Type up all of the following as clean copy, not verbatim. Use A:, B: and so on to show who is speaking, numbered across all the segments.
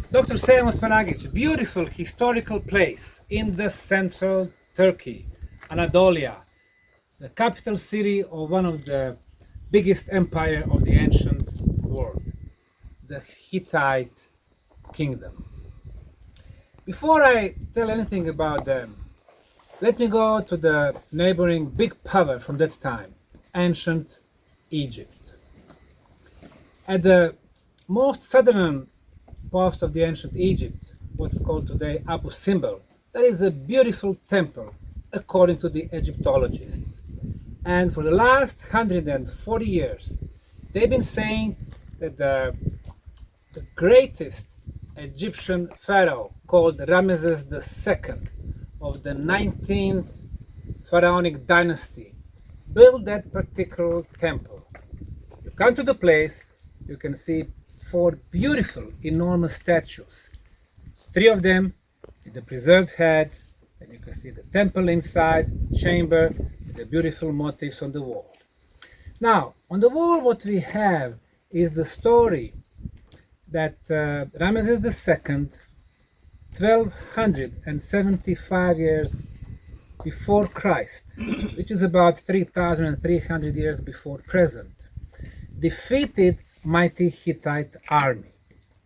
A: Dr. Sam Osmanagich, beautiful historical place in the central Turkey, Anatolia, the capital city of one of the biggest empire of the ancient world, the Hittite kingdom. Before I tell anything about them, let me go to the neighboring big power from that time, ancient Egypt. At the most southern part of the ancient Egypt, what's called today Abu Simbel, there is a beautiful temple according to the Egyptologists. And for the last 140 years, they've been saying that the greatest Egyptian pharaoh called Ramesses II of the 19th pharaonic dynasty built that particular temple. You come to the place, you can see four beautiful, enormous statues. Three of them with the preserved heads, and you can see the temple inside, the chamber, with the beautiful motifs on the wall. Now, on the wall what we have is the story that Ramesses II, 1275 years before Christ, which is about 3,300 years before present, defeated mighty Hittite army.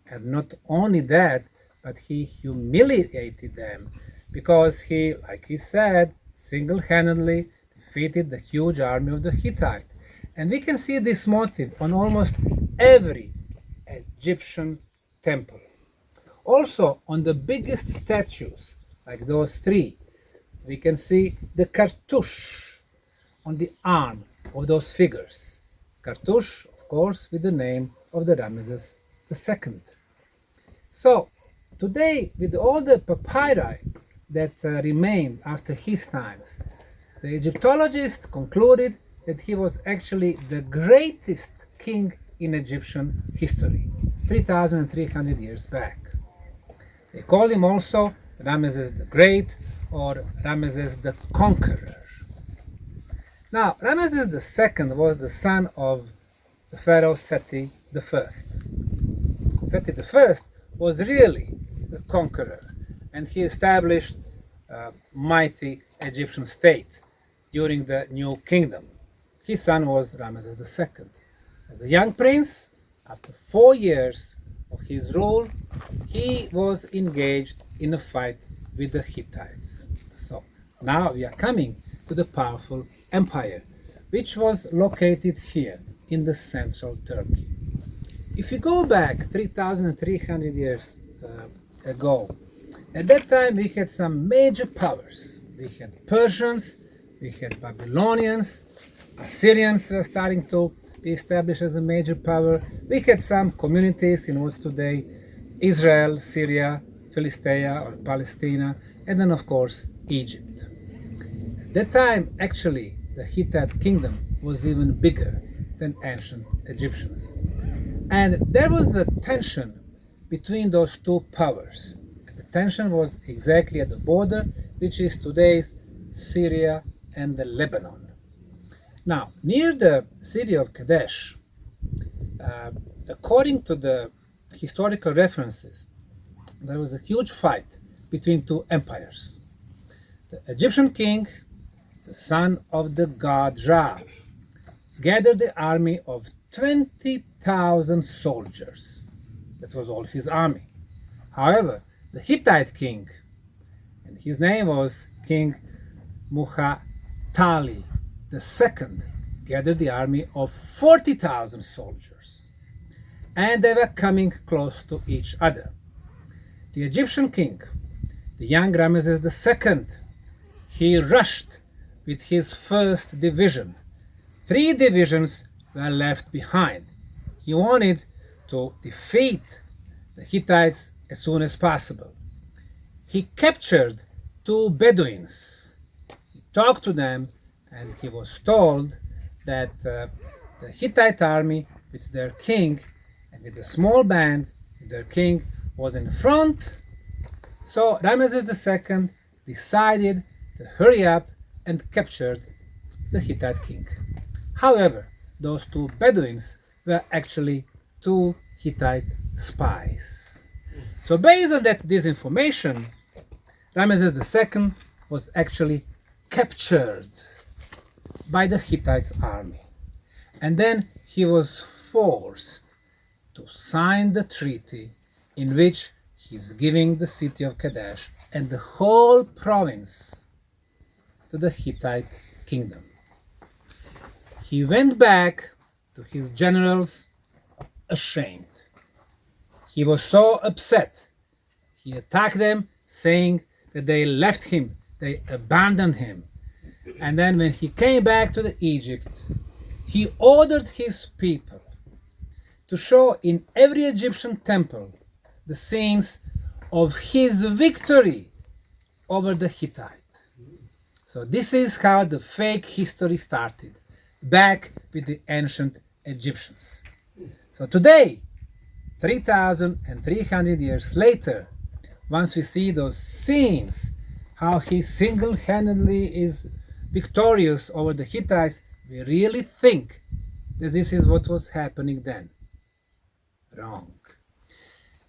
A: And not only that, but he humiliated them because he, like he said, single-handedly defeated the huge army of the Hittite. And we can see this motif on almost every Egyptian temple. Also, on the biggest statues, like those three, we can see the cartouche on the arm of those figures. Cartouche, of course, with the name of the Ramesses II. So, today, with all the papyri that remained after his times, the Egyptologists concluded that he was actually the greatest king in Egyptian history, 3,300 years back. They called him also Ramesses the Great or Ramesses the Conqueror. Now, Ramesses II was the son of the pharaoh Seti I. Seti I was really the conqueror, and he established a mighty Egyptian state during the New Kingdom. His son was Ramesses II. As a young prince, after 4 years of his rule, he was engaged in a fight with the Hittites. So now we are coming to the powerful empire, which was located here in the central Turkey. If you go back 3,300 years ago, at that time we had some major powers. We had Persians, we had Babylonians, Assyrians were starting to be established as a major power. We had some communities in what's today Israel, Syria, Philistia or Palestine, and then of course Egypt. At that time, actually, the Hittite kingdom was even bigger than ancient Egyptians. And there was a tension between those two powers. And the tension was exactly at the border, which is today's Syria and the Lebanon. Now, near the city of Kadesh, according to the historical references, there was a huge fight between two empires. The Egyptian king, the son of the god Ra, gathered the army of 20,000 soldiers. That was all his army. However, the Hittite king, and his name was King Muhatali II, gathered the army of 40,000 soldiers. And they were coming close to each other. The Egyptian king, the young Ramesses II, he rushed with his first division. 3 divisions were left behind. He wanted to defeat the Hittites as soon as possible. He captured 2 Bedouins. He talked to them, and he was told that the Hittite army with their king and with a small band, their king was in front. So Ramesses II decided to hurry up and captured the Hittite king. However, those 2 Bedouins were actually 2 Hittite spies. So based on that disinformation, Ramesses II was actually captured by the Hittite army. And then he was forced to sign the treaty in which he's giving the city of Kadesh and the whole province to the Hittite kingdom. He went back to his generals ashamed. He was so upset. He attacked them, saying that they left him, they abandoned him. And then when he came back to Egypt, he ordered his people to show in every Egyptian temple the scenes of his victory over the Hittite. So this is how the fake history started, back with the ancient Egyptians. So today, 3,300 years later, once we see those scenes, how he single-handedly is victorious over the Hittites, we really think that this is what was happening then. Wrong.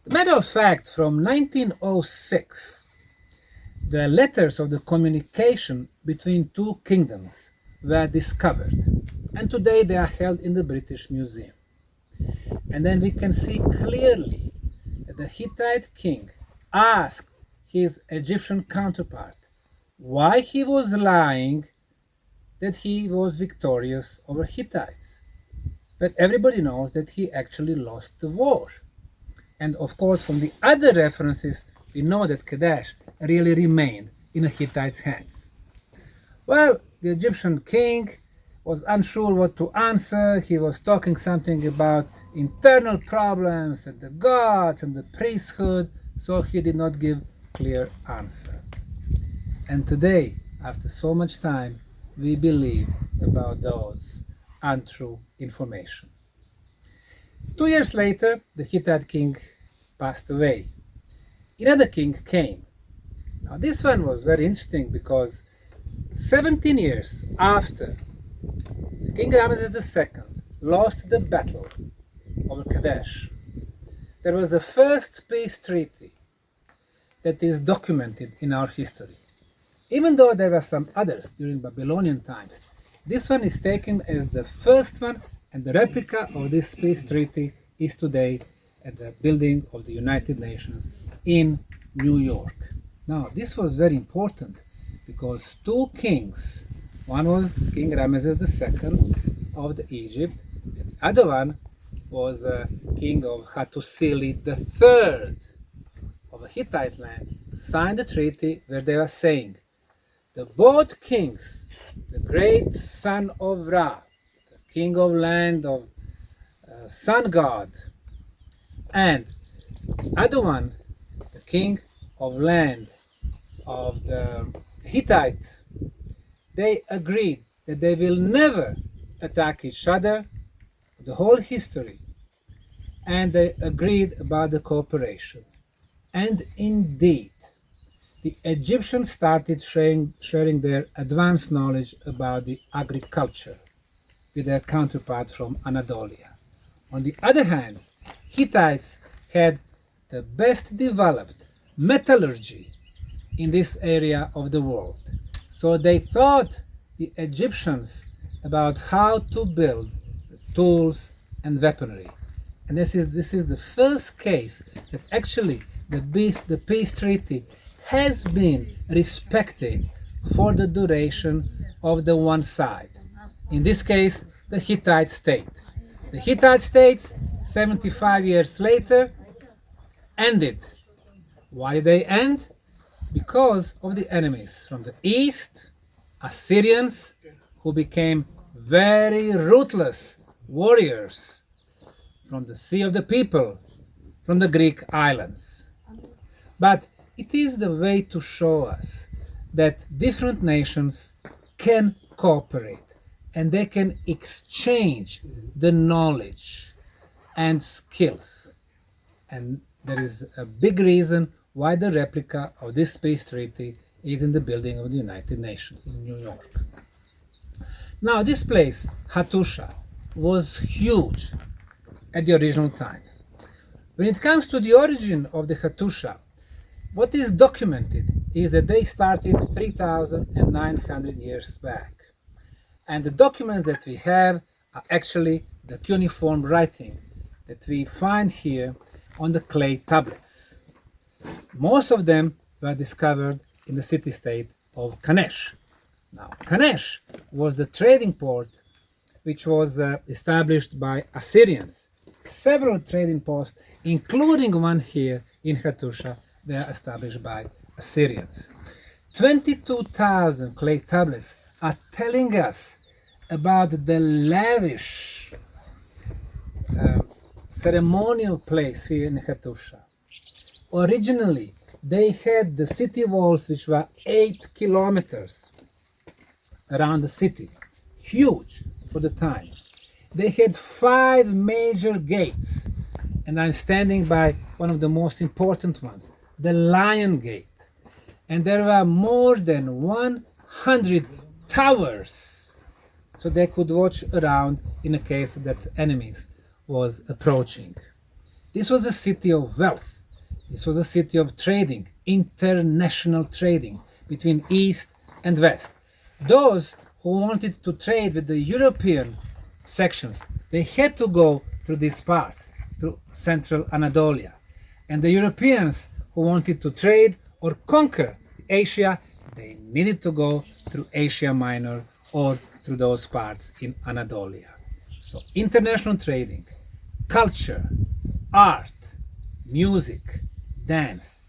A: As a matter of fact, from 1906, the letters of the communication between two kingdoms were discovered, and today they are held in the British Museum. And then we can see clearly that the Hittite king asked his Egyptian counterpart why he was lying that he was victorious over Hittites. But everybody knows that he actually lost the war. And of course, from the other references, we know that Kadesh really remained in the Hittites' hands. Well, the Egyptian king was unsure what to answer. He was talking something about internal problems and the gods and the priesthood, so he did not give clear answer. And today, after so much time, we believe about those untrue information. 2 years later, the Hittite king passed away. Another king came. Now this one was very interesting because 17 years after King Ramesses II lost the battle over Kadesh, there was the first peace treaty that is documented in our history. Even though there were some others during Babylonian times, this one is taken as the first one, and the replica of this peace treaty is today at the building of the United Nations in New York. Now, this was very important because two kings, one was King Ramesses II of Egypt, and the other one was King of Hatusha III of the Hittite land, signed a treaty where they were saying the both kings, the great son of Ra, the king of land of sun god, and the other one, the king of land of the Hittite, they agreed that they will never attack each other the whole history, and they agreed about the cooperation. And indeed, the Egyptians started sharing their advanced knowledge about the agriculture with their counterpart from Anatolia. On the other hand, Hittites had the best developed metallurgy in this area of the world. So they taught the Egyptians about how to build tools and weaponry. And this is the first case that actually the peace treaty has been respected for the duration of the one side. In this case, the Hittite state. The Hittite states, 75 years later, ended. Why did they end? Because of the enemies from the east, Assyrians, who became very ruthless warriors from the Sea of the People, from the Greek islands. But it is the way to show us that different nations can cooperate and they can exchange the knowledge and skills. And there is a big reason why the replica of this peace treaty is in the building of the United Nations in New York. Now, this place, Hatusha, was huge at the original times. When it comes to the origin of the Hatusha, what is documented is that they started 3,900 years back. And the documents that we have are actually the cuneiform writing that we find here on the clay tablets. Most of them were discovered in the city-state of Kanesh. Now, Kanesh was the trading port which was established by Assyrians. Several trading posts, including one here in Hatusha, were established by Assyrians. 22,000 clay tablets are telling us about the lavish ceremonial place here in Hatusha. Originally, they had the city walls which were 8 kilometers around the city, huge for the time. They had 5 major gates, and I'm standing by one of the most important ones, the Lion Gate. And there were more than 100 towers, so they could watch around in a case that enemies was approaching. This was a city of wealth. This was a city of trading, international trading between East and West. Those who wanted to trade with the European sections, they had to go through these parts, through central Anatolia. And the Europeans who wanted to trade or conquer Asia, they needed to go through Asia Minor or through those parts in Anatolia. So international trading, culture, art, music, dance.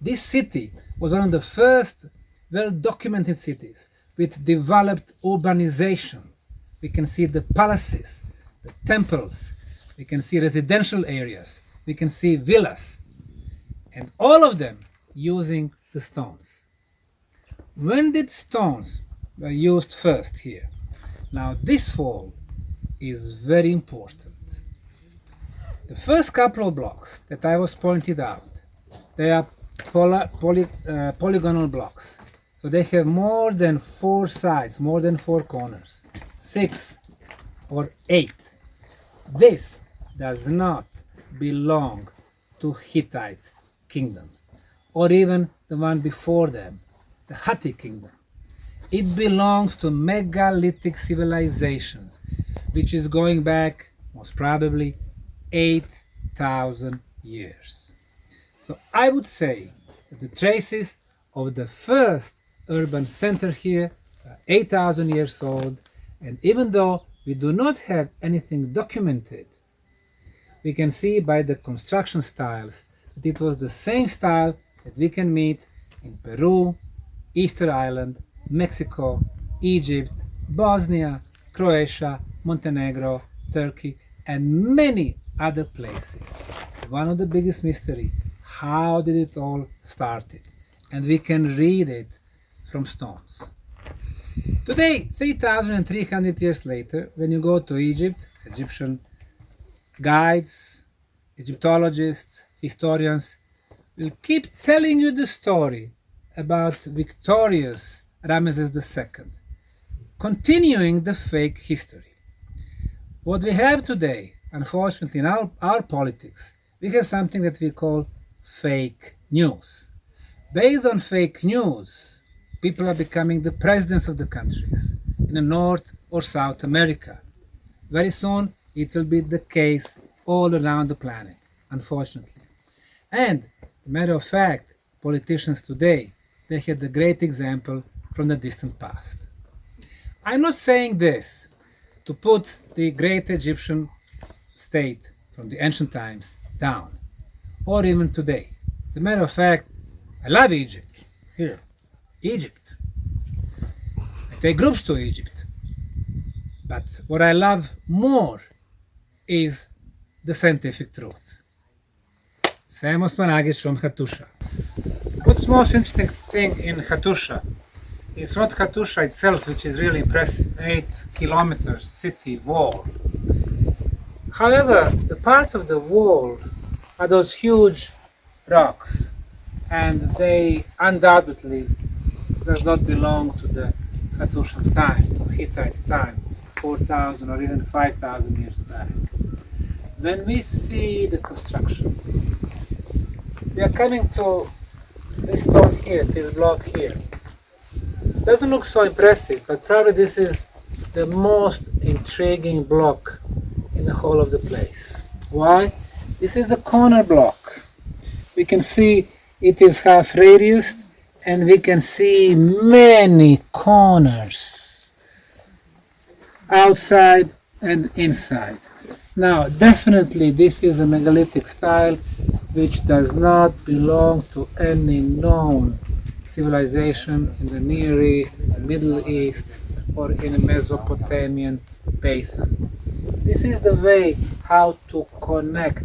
A: This city was one of the first well-documented cities with developed urbanization. We can see the palaces, the temples, we can see residential areas, we can see villas, and all of them using the stones. When did stones were used first here? Now this fall is very important. The first couple of blocks that I was pointed out, they are polygonal blocks. So they have more than 4 sides, more than 4 corners, 6 or 8. This does not belong to Hittite kingdom, or even the one before them, the Hittite kingdom. It belongs to megalithic civilizations, which is going back most probably 8,000 years. So I would say that the traces of the first urban center here are 8,000 years old, and even though we do not have anything documented, we can see by the construction styles that it was the same style that we can meet in Peru, Easter Island, Mexico, Egypt, Bosnia, Croatia, Montenegro, Turkey, and many other places. One of the biggest mysteries, how did it all started? And we can read it from stones. Today, 3,300 years later, when you go to Egypt, Egyptian guides, Egyptologists, historians will keep telling you the story about victorious Ramesses II, continuing the fake history. What we have today, unfortunately, in our politics, we have something that we call fake news. Based on fake news, people are becoming the presidents of the countries in the North or South America. Very soon, it will be the case all around the planet, unfortunately. And, matter of fact, politicians today, they had a great example from the distant past. I'm not saying this to put the great Egyptian state from the ancient times down, or even today. As a matter of fact, I love Egypt. Here, Egypt. I take groups to Egypt. But what I love more is the scientific truth. Sam Osmanagich from Hatusha. What's most interesting thing in Hatusha is not Hatusha itself, which is really impressive, 8 kilometers city wall. However, the parts of the wall are those huge rocks, and they undoubtedly does not belong to the Hatushan time, to Hittite time, 4,000 or even 5,000 years back. when we see the construction, we are coming to this stone here, this block here. Doesn't look so impressive, but probably this is the most intriguing block in the whole of the place. Why? This is the corner block. We can see it is half radiused, and we can see many corners outside and inside. Now, definitely this is a megalithic style which does not belong to any known civilization in the Near East, in the Middle East, or in the Mesopotamian basin. This is the way how to connect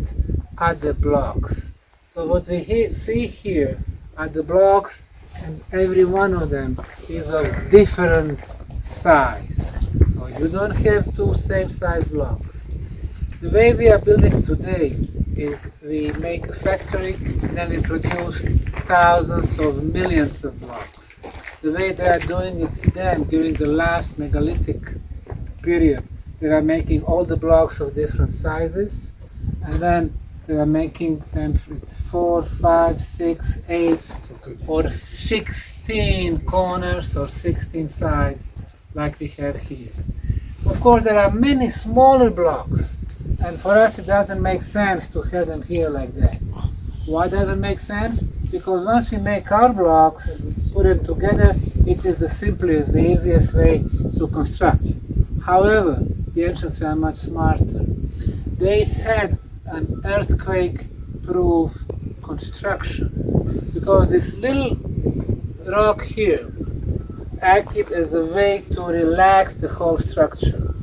A: other blocks. So what we see here are the blocks, and every one of them is of different size. So you don't have two same size blocks. The way we are building today is we make a factory and then we produce thousands of millions of blocks. The way they are doing it then during the last megalithic period, they are making all the blocks of different sizes, and then they are making them 4, 5, 6, 8 or 16 corners or 16 sides like we have here. Of course, there are many smaller blocks, and for us it doesn't make sense to have them here like that. Why doesn't it make sense? Because once we make our blocks, put them together, it is the simplest, the easiest way to construct. However, the ancients were much smarter. They had an earthquake-proof construction, because this little rock here acted as a way to relax the whole structure.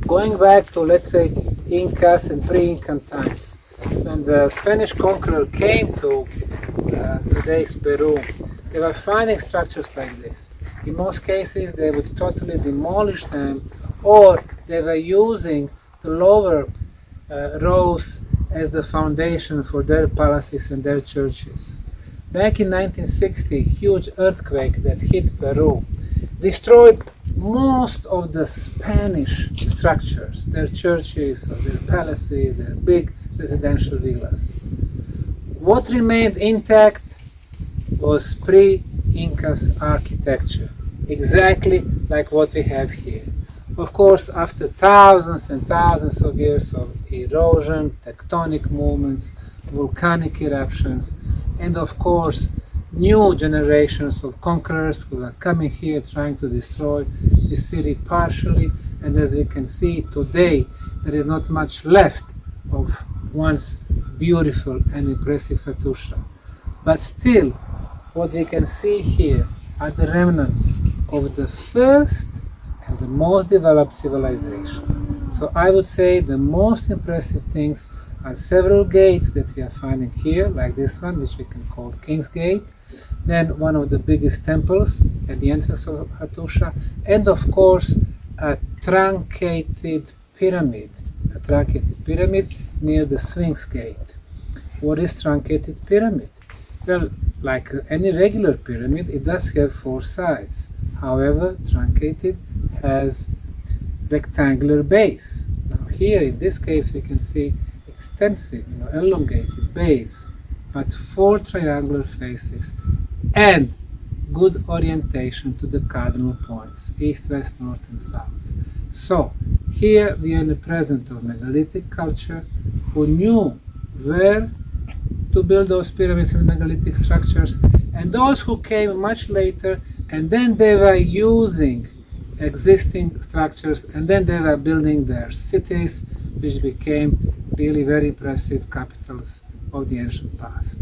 A: Going back to, let's say, Incas and pre-Incan times, when the Spanish conqueror came to today's Peru, they were finding structures like this. In most cases, they would totally demolish them, or they were using the lower rows as the foundation for their palaces and their churches. Back in 1960, huge earthquake that hit Peru destroyed most of the Spanish structures, their churches, or their palaces, their big residential villas. What remained intact was pre-Incas architecture, exactly like what we have here. Of course, after thousands and thousands of years of erosion, tectonic movements, volcanic eruptions, and of course, new generations of conquerors who are coming here trying to destroy the city partially, and as you can see today, there is not much left of once beautiful and impressive Hatusha. But still, what we can see here are the remnants of the first and the most developed civilization. So I would say the most impressive things are several gates that we are finding here, like this one, which we can call King's Gate, then one of the biggest temples at the entrance of Hatusha, and of course a truncated pyramid near the Sphinx Gate. What is truncated pyramid? Well, like any regular pyramid, it does have 4 sides. However, truncated has rectangular base. Now here, in this case, we can see extensive, elongated base, but 4 triangular faces and good orientation to the cardinal points, east, west, north, and south. So here we are in the presence of megalithic culture who knew where to build those pyramids and megalithic structures, and those who came much later, and then they were using existing structures, and then they were building their cities, which became really very impressive capitals of the ancient past.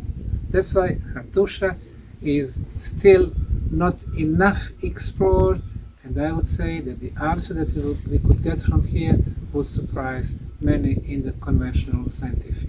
A: That's why Hatusha is still not enough explored, and I would say that the answer that we could get from here would surprise many in the conventional scientific